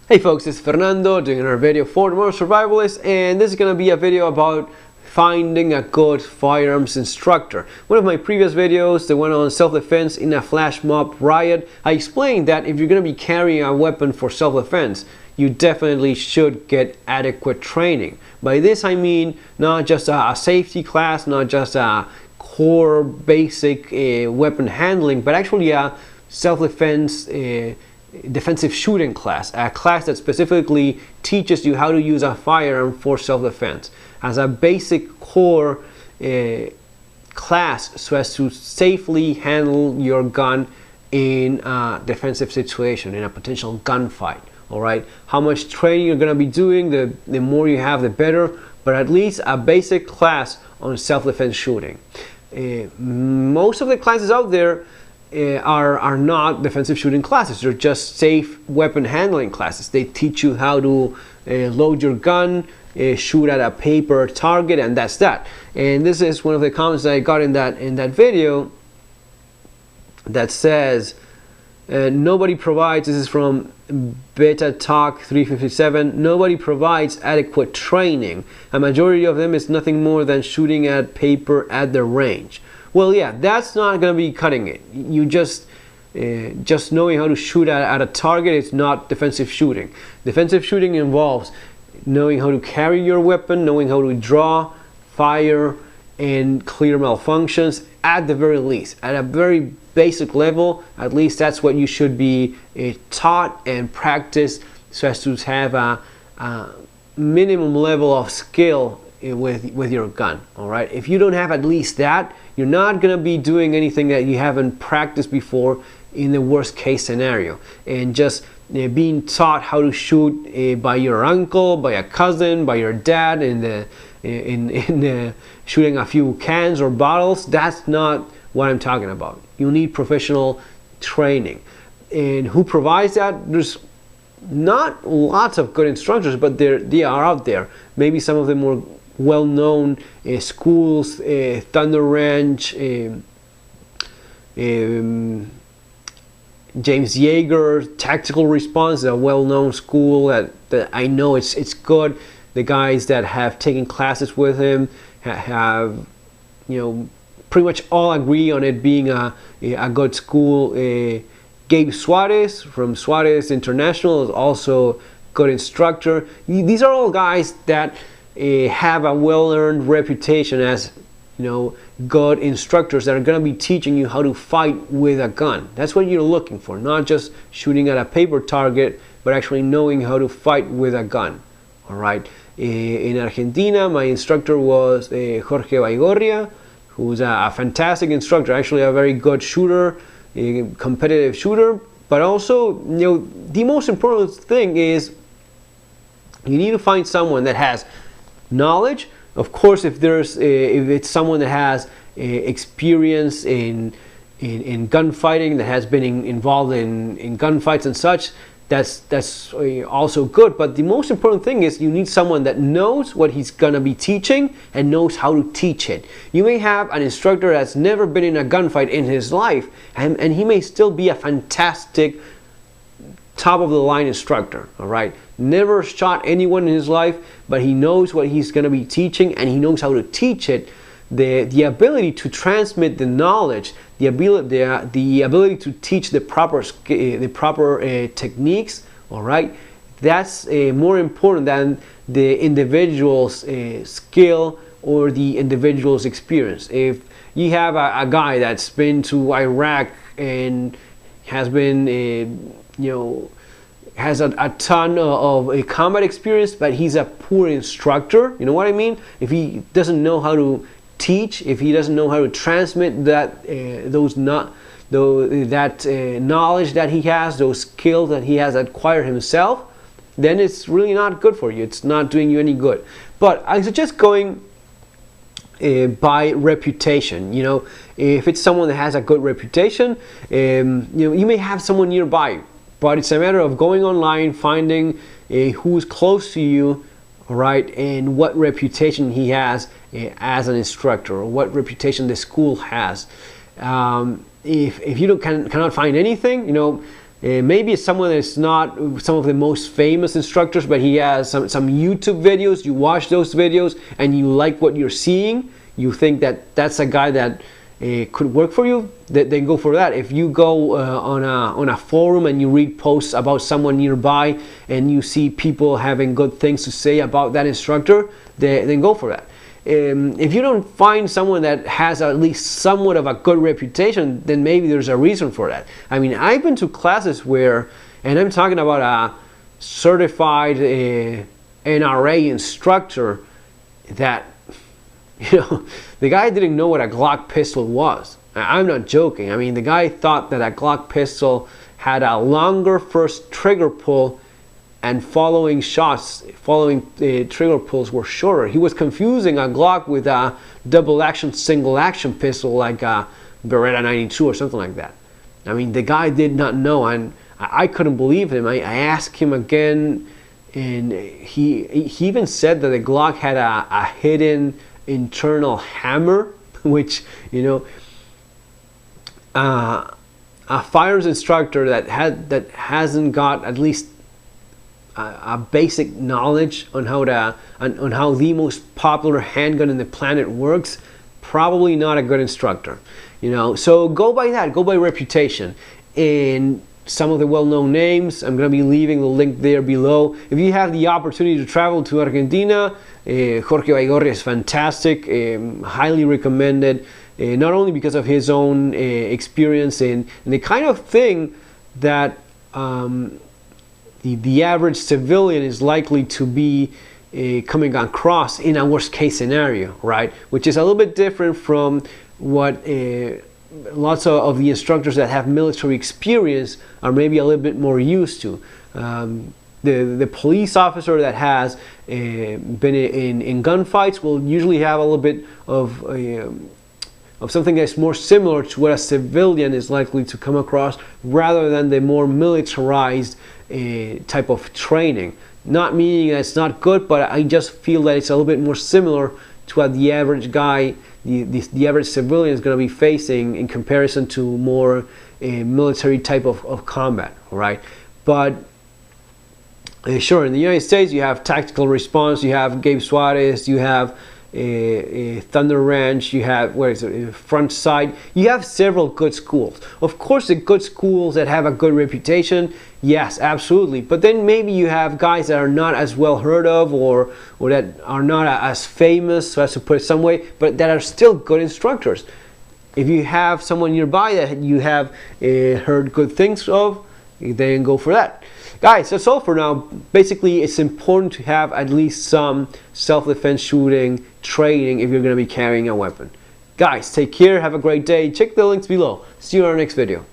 Hey folks, it's Fernando doing another video for the Modern Survivalist, and this is going to be a video about finding a good firearms instructor. One of my previous videos that went on self-defense in a flash mob riot, I explained that if you're going to be carrying a weapon for self-defense, you definitely should get adequate training. By this I mean not just a safety class, not just a core basic weapon handling, but actually a self-defense defensive shooting class, a class that specifically teaches you how to use a firearm for self-defense as a basic core class, so as to safely handle your gun in a defensive situation, in a potential gunfight. All right, how much training you're going to be doing, the more you have, the better, but at least a basic class on self-defense shooting. Most of the classes out there are not defensive shooting classes. They're just safe weapon handling classes. They teach you how to load your gun, shoot at a paper target, and that's that. And this is one of the comments that I got in that video that says nobody provides, this is from Beta Talk 357, nobody provides adequate training. A majority of them is nothing more than shooting at paper at the range. Well, yeah, that's not going to be cutting it. You just knowing how to shoot at a target is not defensive shooting. Defensive shooting involves knowing how to carry your weapon, knowing how to draw, fire, and clear malfunctions at the very least. At a very basic level, at least that's what you should be taught and practiced, so as to have a minimum level of skill with your gun. All right, if you don't have at least that, you're not going to be doing anything that you haven't practiced before in the worst case scenario. And just being taught how to shoot by your uncle, by a cousin, by your dad, in shooting a few cans or bottles, that's not what I'm talking about. You need professional training. And who provides that? There's not lots of good instructors, but they are out there. Maybe some of the more well-known schools, Thunder Ranch, James Yeager, Tactical Response, a well-known school that I know it's good. The guys that have taken classes with him have, pretty much all agree on it being a good school. Gabe Suarez from Suarez International is also a good instructor. These are all guys that have a well-earned reputation as good instructors that are going to be teaching you how to fight with a gun. That's what you're looking for, not just shooting at a paper target, but actually knowing how to fight with a gun. All right. In Argentina, my instructor was Jorge Baigorria, who's a fantastic instructor, actually a very good shooter, a competitive shooter. But also, the most important thing is you need to find someone that has knowledge. Of course, if it's someone that has experience in gunfighting, that has been involved in gunfights and such, that's also good. But the most important thing is you need someone that knows what he's gonna be teaching and knows how to teach it. You may have an instructor that's never been in a gunfight in his life, and he may still be a fantastic top of the line instructor. All right, never shot anyone in his life, but he knows what he's going to be teaching, and he knows how to teach it. The ability to transmit the knowledge, the ability to teach the proper techniques. All right, that's more important than the individual's skill or the individual's experience. If you have a guy that's been to Iraq and has been has a ton of combat experience, but he's a poor instructor, you know what I mean? If he doesn't know how to teach, if he doesn't know how to transmit that knowledge that he has, those skills that he has acquired himself, then it's really not good for you. It's not doing you any good. But I suggest going by reputation. If it's someone that has a good reputation, you may have someone nearby, but it's a matter of going online, finding who's close to you, all right, and what reputation he has as an instructor, or what reputation the school has. If you cannot find anything, Maybe it's someone that's not some of the most famous instructors, but he has some YouTube videos. You watch those videos and you like what you're seeing. You think that that's a guy that could work for you, then go for that. If you go on a forum and you read posts about someone nearby and you see people having good things to say about that instructor, then go for that. If you don't find someone that has at least somewhat of a good reputation, then maybe there's a reason for that. I mean, I've been to classes where, and I'm talking about a certified NRA instructor, that, you know, the guy didn't know what a Glock pistol was. I'm not joking. I mean, the guy thought that a Glock pistol had a longer first trigger pull and following trigger pulls were shorter. He was confusing a Glock with a double action, single action pistol like a Beretta 92 or something like that. I mean, the guy did not know, and I couldn't believe him. I asked him again, and he even said that the Glock had a hidden internal hammer, which, you know, a firearms instructor that hasn't got at least a basic knowledge on how the most popular handgun in the planet works, probably not a good instructor. You know, so go by that, go by reputation. And some of the well-known names, I'm going to be leaving the link there below. If you have the opportunity to travel to Argentina, Jorge Yeager is fantastic, highly recommended, not only because of his own experience and the kind of thing that the average civilian is likely to be coming across in a worst case scenario, right? Which is a little bit different from what lots of the instructors that have military experience are maybe a little bit more used to. The police officer that has been in gunfights will usually have a little bit of something that's more similar to what a civilian is likely to come across, rather than the more militarized type of training. Not meaning that it's not good, but I just feel that it's a little bit more similar to what the average guy, the average civilian is going to be facing in comparison to more military type of combat, right? But sure, in the United States you have tactical response, you have Gabe Suarez, you have Thunder Ranch, you have, what is it, Front Sight. You have several good schools. Of course, the good schools that have a good reputation, yes, absolutely. But then maybe you have guys that are not as well heard of, or that are not as famous, so as to put it some way, but that are still good instructors. If you have someone nearby that you have heard good things of, then go for that. Guys, that's all for now. Basically, it's important to have at least some self-defense shooting training if you're going to be carrying a weapon. Guys, take care, have a great day. Check the links below. See you in our next video.